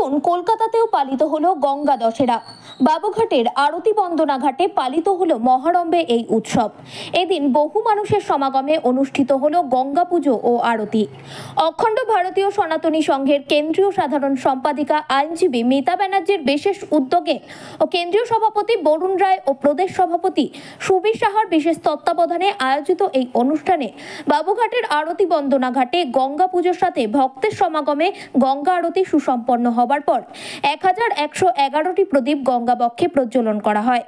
দেখুন, কলকাতাতেও পালিত হলো গঙ্গা দশেরা। বাবুঘাটের আরতি বন্দনা ঘাটে পালিত হলো মহারম্ভে এই উৎসব। এদিন বহু মানুষের সমাগমে অনুষ্ঠিত হলো গঙ্গা পুজো ও আরতি। অখণ্ড ভারতীয় সনাতনী সংঘের কেন্দ্রীয় সাধারণ সম্পাদিকা আইনজীবী মিতা ব্যানার্জির বিশেষ উদ্যোগে ও কেন্দ্রীয় সভাপতি বরুণ রায় ও প্রদেশ সভাপতি সুবীর সাহার বিশেষ তত্ত্বাবধানে আয়োজিত এই অনুষ্ঠানে বাবুঘাটের আরতি বন্দনা ঘাটে গঙ্গা পুজোর সাথে ভক্তের সমাগমে গঙ্গা আরতি সুসম্পন্ন হবার পর 1111টি প্রদীপ গঙ্গা বক্ষে প্রজ্বলন করা হয়।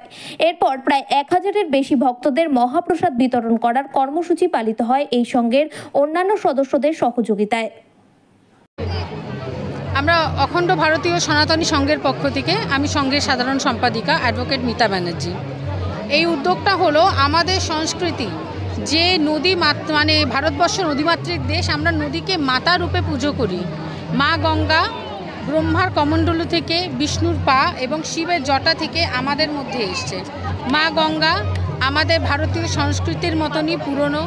এরপর প্রায় 1000-এর বেশি ভক্তদের মহাপ্রসাদ বিতরণ করার কর্মসূচি পালিত হয় এই সংঘের অন্যান্য সদস্যদের সহযোগিতায়। আমরা অখণ্ড ভারতীয় সনাতনী সংঘের পক্ষ থেকে আমি সংঘের সাধারণ সম্পাদিকা অ্যাডভোকেট মিতা ব্যানার্জি। এই উদ্যোগটা হলো আমাদের সংস্কৃতি, যে নদী মানে ভারতবর্ষ নদীমাতৃক দেশ, আমরা নদীকে মাতা রূপে পুজো করি। মা গঙ্গা ব্রহ্মার কমণ্ডলু থেকে বিষ্ণুর পা এবং শিবের জটা থেকে আমাদের মধ্যে এসছে। মা গঙ্গা আমাদের ভারতীয় সংস্কৃতির মতনই পুরনো,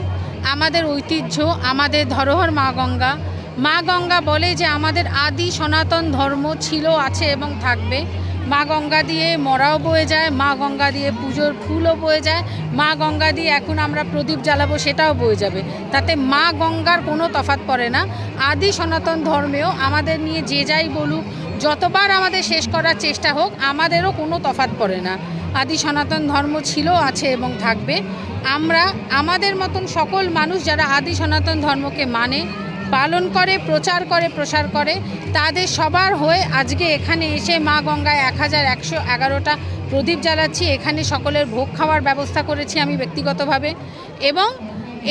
আমাদের ঐতিহ্য, আমাদের ধরোহর মা গঙ্গা। মা গঙ্গা বলে যে আমাদের আদি সনাতন ধর্ম ছিল, আছে এবং থাকবে। মা গঙ্গা দিয়ে মরাও বয়ে যায়, মা গঙ্গা দিয়ে পুজোর ফুলও বয়ে যায়, মা গঙ্গা দিয়ে এখন আমরা প্রদীপ জ্বালাবো সেটাও বয়ে যাবে। তাতে মা গঙ্গার কোনো তফাৎ পড়ে না। আদি সনাতন ধর্মেও আমাদের নিয়ে যে যাই বলুক, যতবার আমাদের শেষ করার চেষ্টা হোক, আমাদেরও কোনো তফাৎ পড়ে না। আদি সনাতন ধর্ম ছিল, আছে এবং থাকবে। আমরা আমাদের মতন সকল মানুষ যারা আদি সনাতন ধর্মকে মানে, পালন করে, প্রচার করে, প্রসার করে, তাদের সবার হয়ে আজকে এখানে এসে মা গঙ্গায় 1111টা প্রদীপ জ্বালাচ্ছি। এখানে সকলের ভোগ খাওয়ার ব্যবস্থা করেছি আমি ব্যক্তিগতভাবে, এবং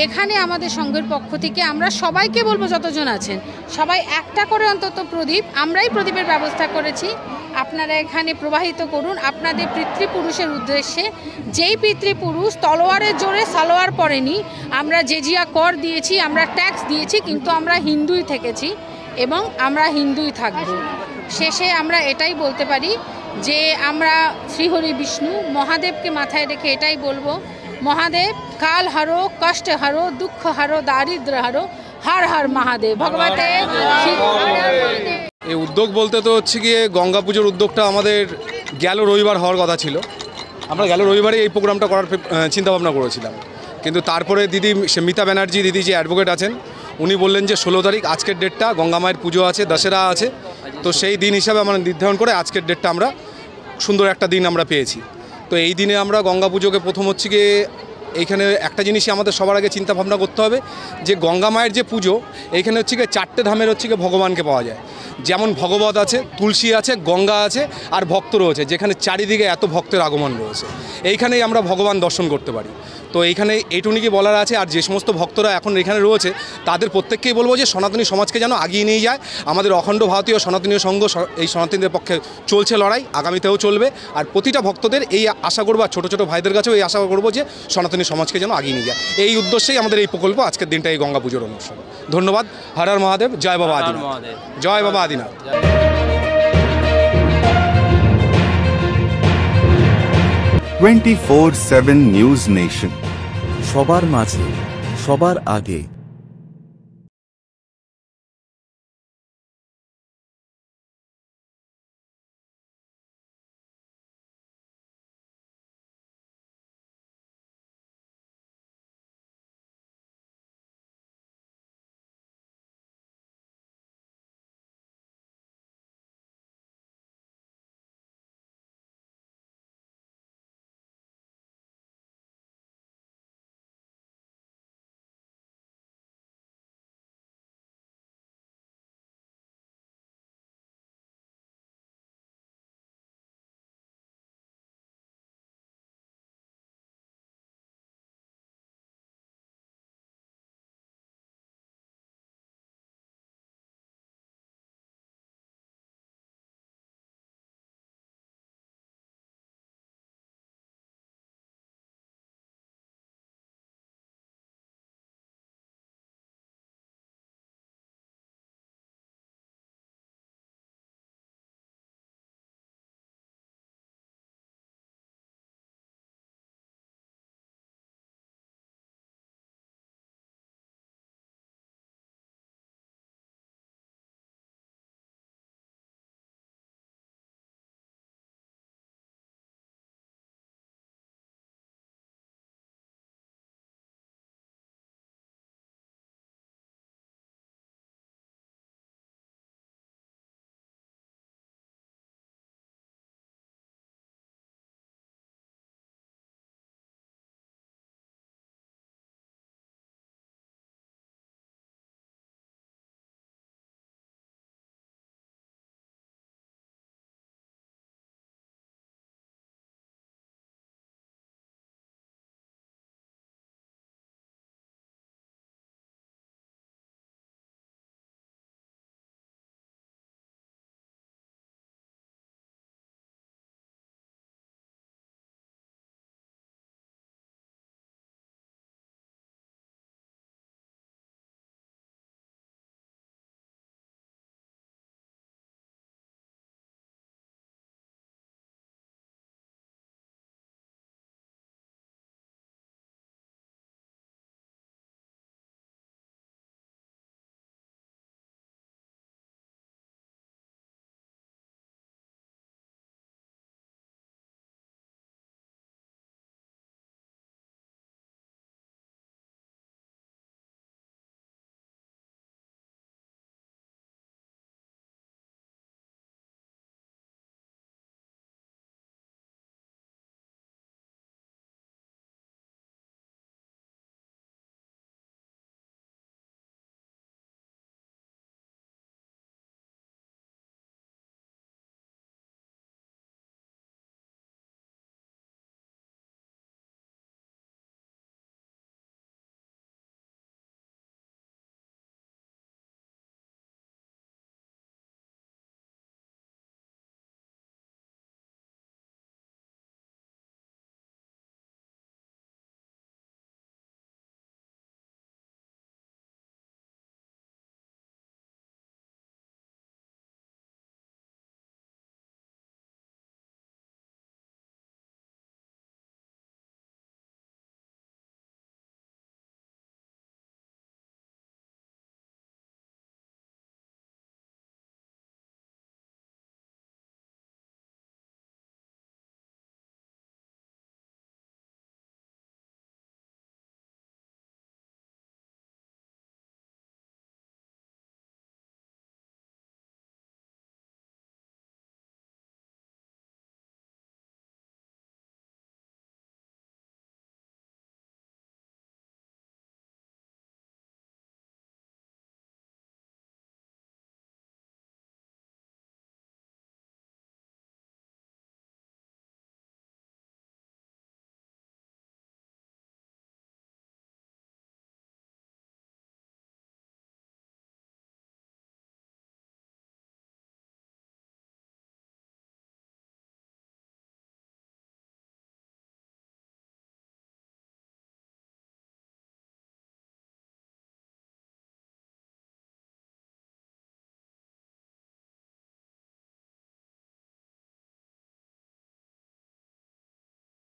এখানে আমাদের সংঘের পক্ষ থেকে আমরা সবাইকে বলবো, যতজন আছেন সবাই একটা করে অন্তত প্রদীপ, আমরাই প্রদীপের ব্যবস্থা করেছি, আপনারা এখানে প্রবাহিত করুন আপনাদের পিতৃপুরুষের উদ্দেশ্যে। যেই পিতৃপুরুষ তলোয়ারের জোরে সালোয়ার পরেনি, আমরা জেজিয়া কর দিয়েছি, আমরা ট্যাক্স দিয়েছি, কিন্তু আমরা হিন্দুই থেকেছি এবং আমরা হিন্দুই থাকব। শেষে আমরা এটাই বলতে পারি যে আমরা শ্রীহরি বিষ্ণু মহাদেবকে মাথায় রেখে এটাই বলবো, মহাদেব কাল হারো, কষ্ট হারো, দুঃখ হারো, দারিদ্র হারো, হর হর মহাদেব ভগবতে। এই উদ্যোগ বলতে তো হচ্ছে গিয়ে গঙ্গা পুজোর উদ্যোগটা আমাদের গেল রবিবার হওয়ার কথা ছিল। আমরা গেল রবিবারে এই প্রোগ্রামটা করার চিন্তাভাবনা করেছিলাম, কিন্তু তারপরে মিতা ব্যানার্জি দিদি যে অ্যাডভোকেট আছেন, উনি বললেন যে 16 তারিখ আজকের ডেটটা, গঙ্গা মায়ের পুজো আছে, দশেরা আছে, তো সেই দিন হিসাবে আমরা নির্ধারণ করে আজকের ডেটটা আমরা সুন্দর একটা দিন আমরা পেয়েছি। তো এই দিনে আমরা গঙ্গা পুজোকে প্রথম হচ্ছে গিয়ে এইখানে একটা জিনিসই আমাদের সবার আগে চিন্তা ভাবনা করতে হবে যে গঙ্গা মায়ের যে পুজো, এইখানে হচ্ছে গিয়ে 4টে ধামের হচ্ছে গিয়ে ভগবানকে পাওয়া যায়। যেমন ভগবত আছে, তুলসী আছে, গঙ্গা আছে, আর ভক্ত রয়েছে, যেখানে চারিদিকে এত ভক্তের আগমন রয়েছে। এইখানেই আমরা ভগবান দর্শন করতে পারি। তো এইখানে এইটুকুনি বলার আছে। আর যে সমস্ত ভক্তরা এখন এখানে রয়েছে তাদের প্রত্যেককেই বলবো যে সনাতনী সমাজকে যেন আগিয়ে নিয়ে যায়। আমাদের অখণ্ড ভারতীয় সনাতনী সংঘ এই সনাতনীদের পক্ষে চলছে লড়াই, আগামীতেও চলবে। আর প্রতিটা ভক্তদের এই আশা করবো, আর ছোটো ছোটো ভাইদের কাছেও এই আশা করবো যে সনাতনী সমাজকে যেন আগিয়ে নিয়ে যায়। এই উদ্দেশ্যেই আমাদের এই প্রকল্প, আজকের দিনটা এই গঙ্গা পুজোর অনুষ্ঠান। ধন্যবাদ। হর হর মহাদেব, জয় বাবা আদিনাথ, জয় বাবা আদিনাথ। 24/7 নিউজ নেশন, সবার মাঝে সবার আগে।